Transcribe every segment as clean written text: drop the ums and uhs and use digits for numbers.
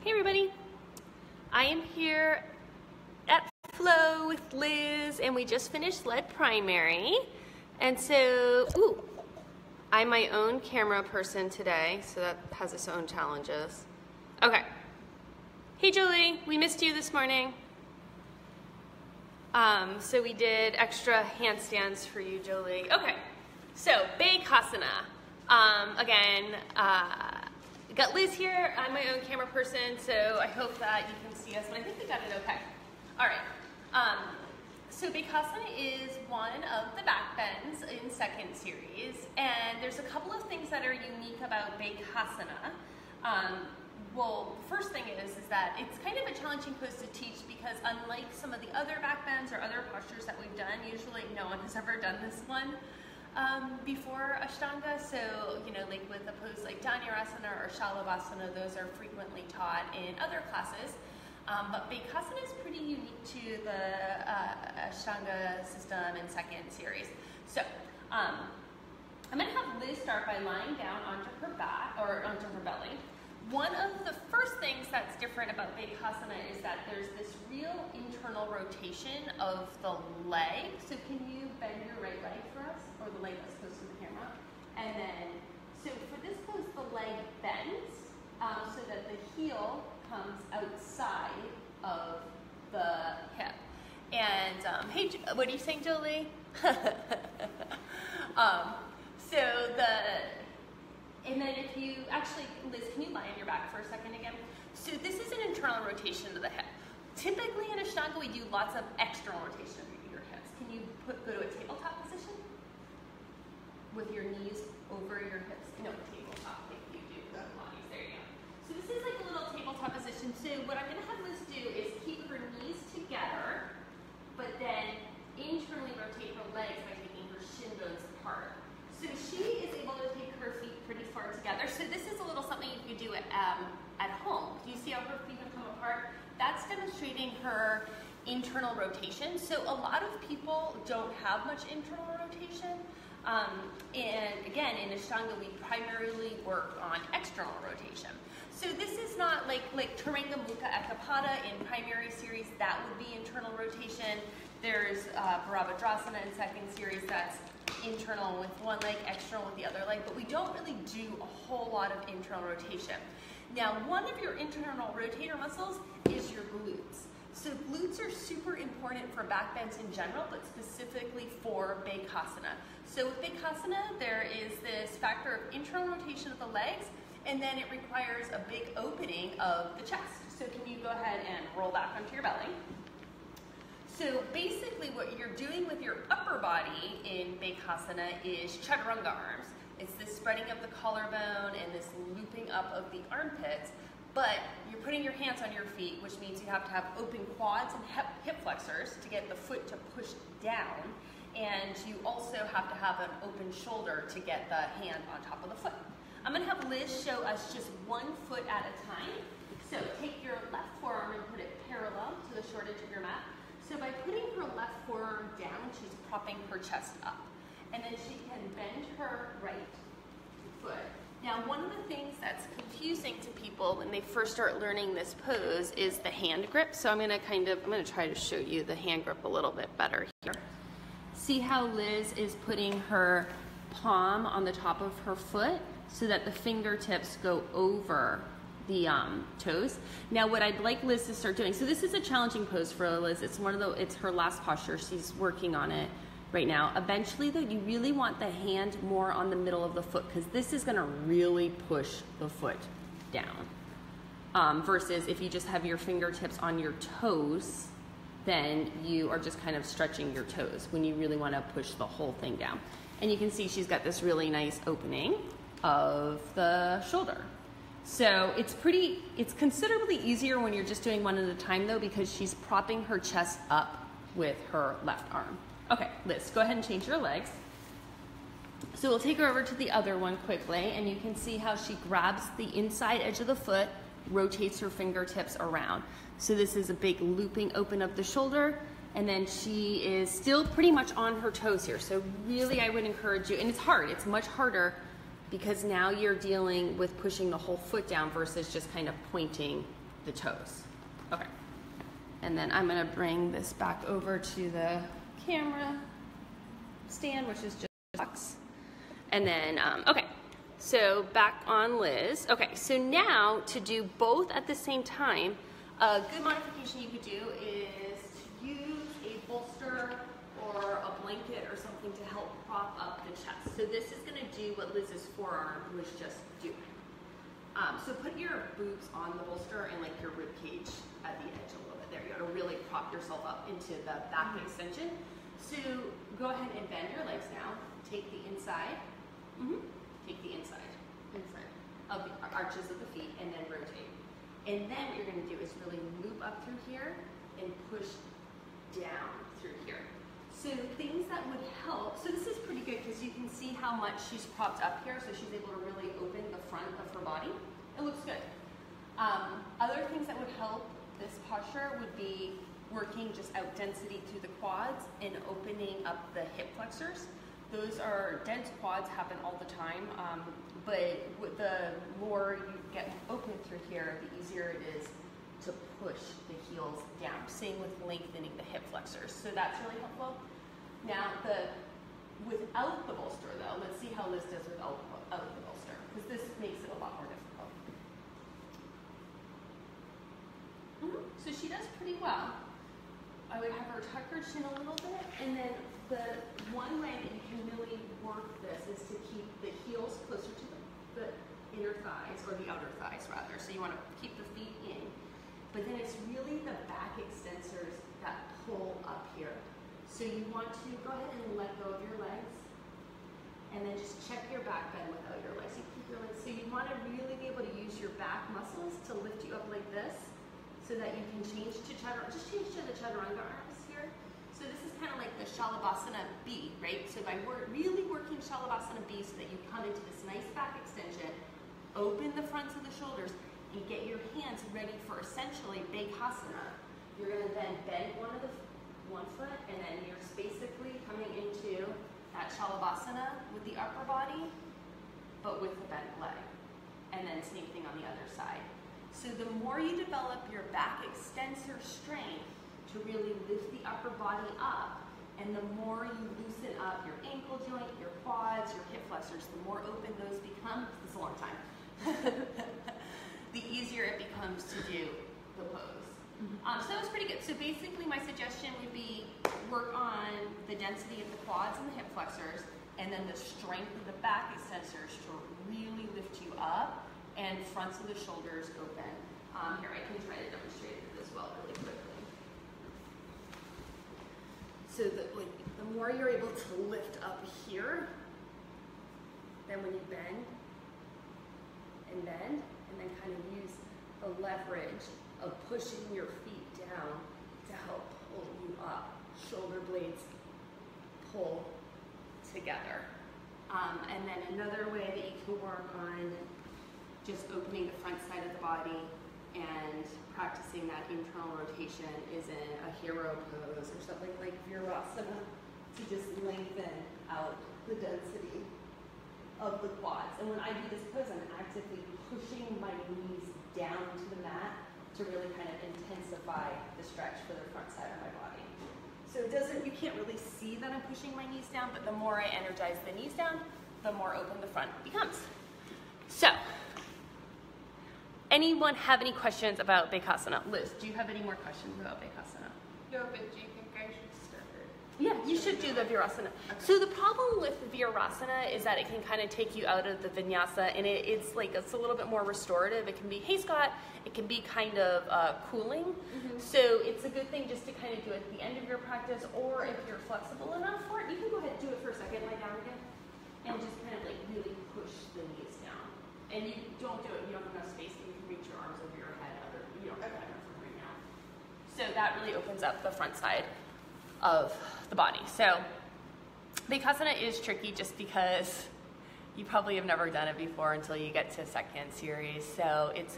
Hey everybody, I am here at Flow with Liz and we just finished lead primary, and so I'm my own camera person today, so that has its own challenges. Okay, hey Julie, we missed you this morning. So we did extra handstands for you, Jolie. Okay, so Bhekasana. Got Liz here. I'm my own camera person, so I hope that you can see us, but I think we got it okay. All right. So Bhekasana is one of the backbends in second series, and there's a couple of things that are unique about Bhekasana. Well, the first thing is that it's kind of a challenging pose to teach because unlike some of the other backbends or other postures that we've done, usually no one has ever done this one before Ashtanga. So, you know, like with a pose like Dhanurasana or Shalabhasana, those are frequently taught in other classes. But Bhekasana is pretty unique to the Ashtanga system in second series. So, I'm going to have Liz start by lying down onto her back, or onto her belly. One of the first things that's different about Bhekasana is that there's this real internal rotation of the leg. So can you bend your right leg for us, or the leg that's close to the camera? And then, so for this pose, the leg bends so that the heel comes outside of the hip. And hey, what are you saying, Jolie? And then if you, actually, Liz, can you lie on your back for a second again? So this is an internal rotation of the hip. Typically in Ashtanga, we do lots of external rotation of your hips. Can you go to a tabletop position? With your knees over your hips? No, tabletop, like you do the Pilates, there you go. So this is like a little tabletop position. So what I'm gonna have Liz do is keep her knees together, but then internally rotate her legs by taking her shin bones apart. So she is able to take her feet pretty far together. So this is a little something you could do at home. Do you see how her feet have come apart? That's demonstrating her internal rotation. So a lot of people don't have much internal rotation. And again, in Ashtanga, we primarily work on external rotation. So this is not like Taranga Mukha Ekapada in primary series, that would be internal rotation. There's Virabhadrasana in second series, that's internal with one leg, external with the other leg, but we don't really do a whole lot of internal rotation. Now, one of your internal rotator muscles is your glutes. So glutes are super important for backbends in general, but specifically for Bhekasana. So with Bhekasana, there is this factor of internal rotation of the legs, and then it requires a big opening of the chest. So can you go ahead and roll back onto your belly? So basically what you're doing with your upper body in Bhekasana is chaturanga arms. It's this spreading of the collarbone and this looping up of the armpits, but you're putting your hands on your feet, which means you have to have open quads and hip flexors to get the foot to push down, and you also have to have an open shoulder to get the hand on top of the foot. I'm going to have Liz show us just one foot at a time. So take your left forearm and put it parallel to the short edge of your mat. So by putting her left forearm down, she's propping her chest up. And then she can bend her right foot. Now, one of the things that's confusing to people when they first start learning this pose is the hand grip. So I'm gonna try to show you the hand grip a little bit better here. See how Liz is putting her palm on the top of her foot so that the fingertips go over the toes. Now what I'd like Liz to start doing, so this is a challenging pose for Liz. It's her last posture. She's working on it right now. Eventually though, you really want the hand more on the middle of the foot because this is gonna really push the foot down. Versus if you just have your fingertips on your toes, then you are just kind of stretching your toes when you really wanna push the whole thing down. And you can see she's got this really nice opening of the shoulder. So it's considerably easier when you're just doing one at a time though, because she's propping her chest up with her left arm. Okay, Liz, go ahead and change your legs. So we'll take her over to the other one quickly, and you can see how she grabs the inside edge of the foot, rotates her fingertips around. So this is a big looping open of the shoulder, and then she is still pretty much on her toes here. So really I would encourage you, and it's hard, it's much harder because now you're dealing with pushing the whole foot down versus just kind of pointing the toes. Okay. And then I'm gonna bring this back over to the camera stand, which is just box. And then, okay, so back on Liz. Okay, so now to do both at the same time, a good modification you could do is to use a bolster or a blanket or something to help prop up the chest. So this is gonna do what Liz's forearm was just doing. So put your boobs on the bolster and like your rib cage at the edge a little bit. There you go, to really prop yourself up into the back extension. So go ahead and bend your legs now. Take the inside, take the inside of the arches of the feet and then rotate. And then what you're gonna do is really loop up through here and push down through here. So things that would help, so this is pretty good because you can see how much she's propped up here, so she's able to really open the front of her body. It looks good. Other things that would help this posture would be working just out density through the quads and opening up the hip flexors. Those are, dense quads happen all the time, but with the more you get open through here, the easier it is to push the heels down. Same with lengthening the hip flexors. So that's really helpful. Now, without the bolster though, let's see how Liz does without the bolster, because this makes it a lot more difficult. So she does pretty well. I would have her tuck her chin a little bit, and then the one way that you can really work this is to keep the heels closer to the inner thighs, or the outer thighs rather. So you want to keep the feet in, but then it's really the back extensors that pull up here. So you want to go ahead and let go of your legs, and then just check your back bend without your legs. You keep your legs. So you want to really be able to use your back muscles to lift you up like this, so that you can change to chaturanga. Just change to the chaturanga arms here. So this is kind of like the Shalabhasana B, right? So by really working Shalabhasana B so that you come into this nice back extension, open the fronts of the shoulders, and get your hands ready for essentially Bhekasana. You're going to then bend one foot, and then you're basically coming into that Shalabhasana with the upper body, but with the bent leg. And then same thing on the other side. So the more you develop your back extensor strength to really lift the upper body up, and the more you loosen up your ankle joint, your quads, your hip flexors, the more open those become. This is a long time. The easier it becomes to do the pose. So that was pretty good. So basically my suggestion would be work on the density of the quads and the hip flexors, and then the strength of the back extensors to really lift you up, and fronts of the shoulders open. Here, I can try to demonstrate it as well really quickly. So the more you're able to lift up here, then when you bend, and then kind of use the leverage of pushing your feet down to help pull you up. Shoulder blades pull together. And then another way that you can work on just opening the front side of the body and practicing that internal rotation is in a hero pose or something like Bhekasana, to just lengthen out the density of the quads. And when I do this pose, I'm actively pushing my knees down to the mat to really kind of intensify the stretch for the front side of my body. So it doesn't, you can't really see that I'm pushing my knees down, but the more I energize the knees down, the more open the front becomes. So, anyone have any questions about Bhekasana? Liz, do you have any more questions about Bhekasana? No, but do you think I should start it? Yeah, you should do the Virasana. Okay. So the problem with the Virasana is that it can kind of take you out of the vinyasa, and it's a little bit more restorative. It can be, hey Scott, it can be kind of cooling. So it's a good thing just to kind of do it at the end of your practice, or if you're flexible enough for it, you can go ahead and do it for a second, lie down again, and just kind of like really push the knees down. And you don't do it, you don't have enough space, you can reach your arms over your head, you don't have enough room right now. So that really opens up the front side of the body. So Bhekasana is tricky just because you probably have never done it before until you get to second series. So it's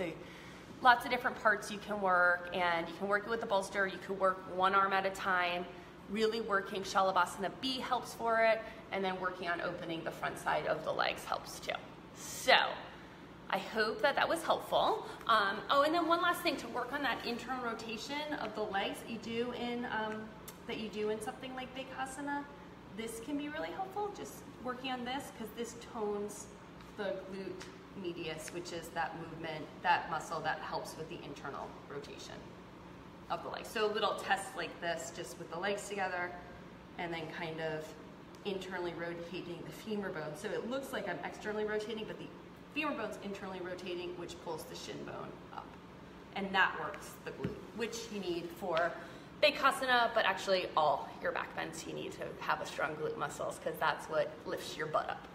lots of different parts you can work, and you can work it with the bolster, you can work one arm at a time. Really working Shalabhasana B helps for it, and then working on opening the front side of the legs helps too. So I hope that was helpful. Oh, and then one last thing to work on that internal rotation of the legs that you do in something like Bhekasana. This can be really helpful, just working on this, because this tones the glute medius, which is that movement, that muscle that helps with the internal rotation of the legs. So little tests like this, just with the legs together, and then kind of internally rotating the femur bone. So it looks like I'm externally rotating, but the femur bone's internally rotating, which pulls the shin bone up. And that works the glute, which you need for Bhekasana, but actually all your back bends you need to have a strong glute muscles, because that's what lifts your butt up.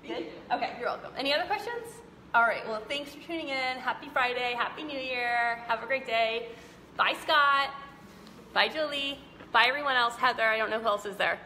Good? Okay, you're welcome. Any other questions? All right, well, thanks for tuning in. Happy Friday, Happy New Year. Have a great day. Bye, Scott. Bye, Julie. Bye, everyone else. Heather, I don't know who else is there.